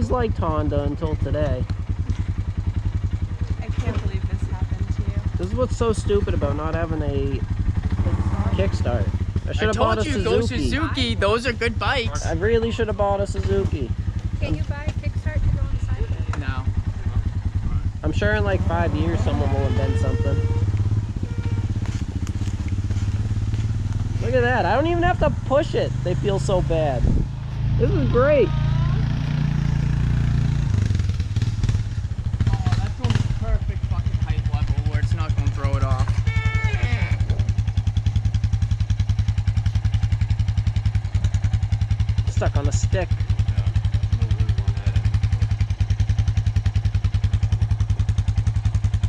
always liked Honda until today. I can't believe this happened to you. This is what's so stupid about not having a kickstart. I should have bought a Suzuki. Those Suzuki, those are good bikes. I really should have bought a Suzuki. Can you buy a kickstart to go on the side of it? No. I'm sure in like 5 years someone will invent something. Look at that. I don't even have to push it. They feel so bad. This is great. Oh, that's going to be perfect fucking height level where it's not going to throw it off. Stuck on a stick.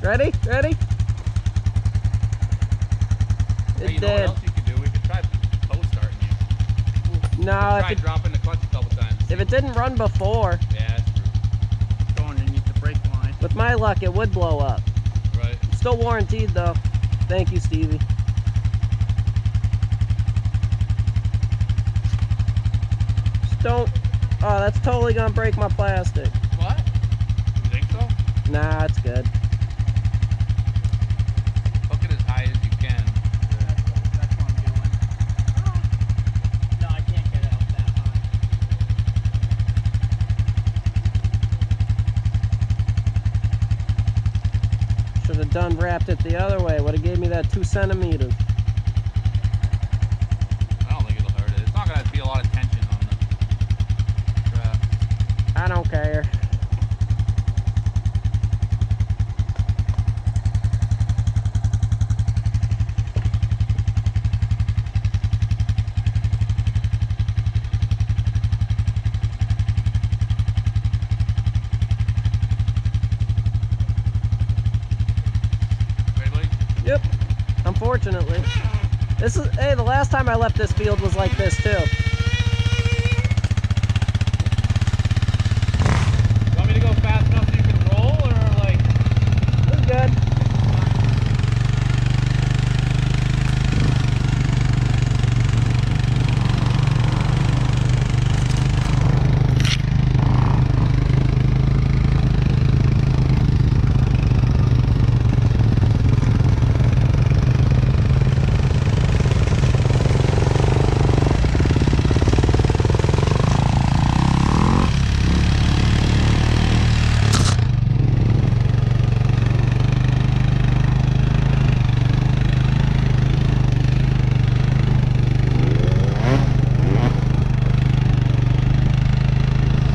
Ready? Ready? Hey, you know what else you could do? We could try toe starting you. No, Try dropping the clutch a couple times. if it didn't run before, Yeah, that's true. Go underneath the brake line. with my luck, it would blow up. Right. Still warranted though. Thank you, Stevie. Just don't. Oh, that's totally gonna break my plastic. What? You think so? Nah, it's good. Hook it as high as you can. That's what I'm doing. No, I can't get it up that high. Should have done wrapped it the other way. Would have gave me that 2 centimeters. I don't think it'll hurt it. It's not gonna be a lot of tension on the strap. I don't care. Ready, buddy? Yep. Unfortunately. This is, hey, the last time I left this field was like this too. You want me to go fast enough so you can roll, or like? It was good.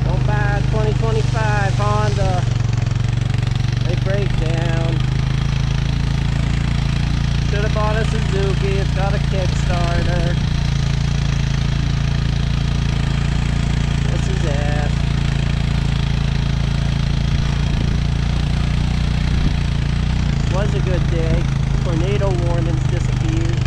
Don't buy a 2025 Honda. They break down. Should have bought a Suzuki. It's got a Kickstarter. This is it. Was a good day. Tornado warnings disappeared.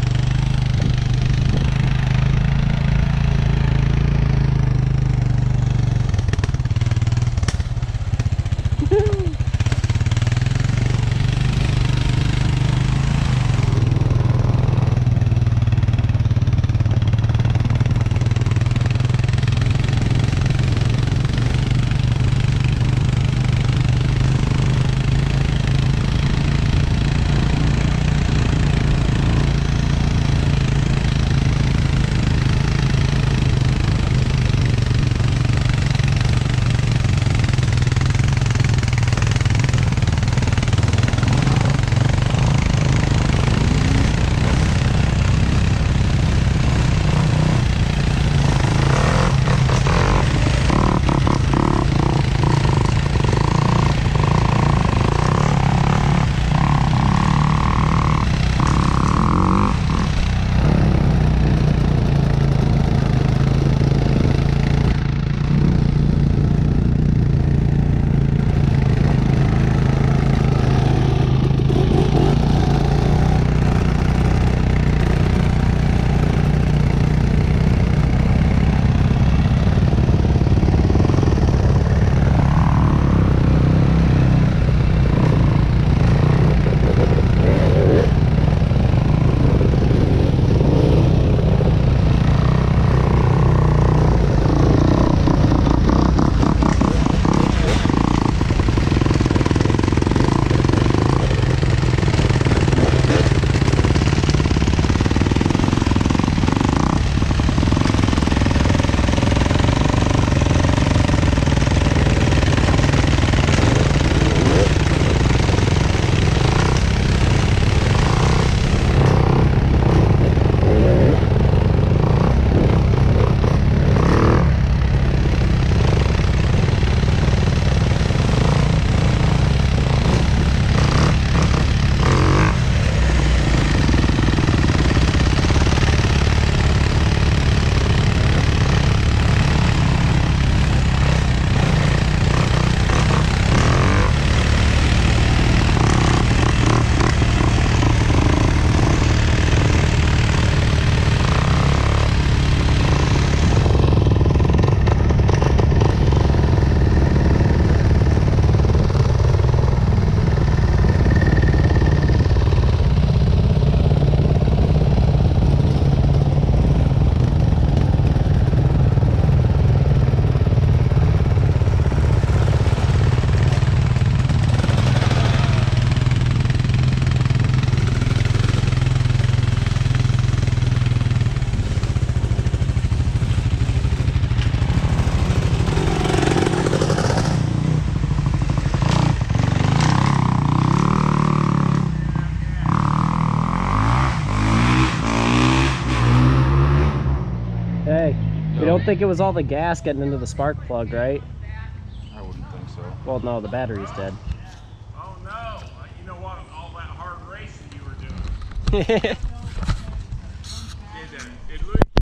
think it was all the gas getting into the spark plug, right? I wouldn't think so. Well, no, the battery's dead. Oh no! You know what? All that hard racing you were doing. Did Louis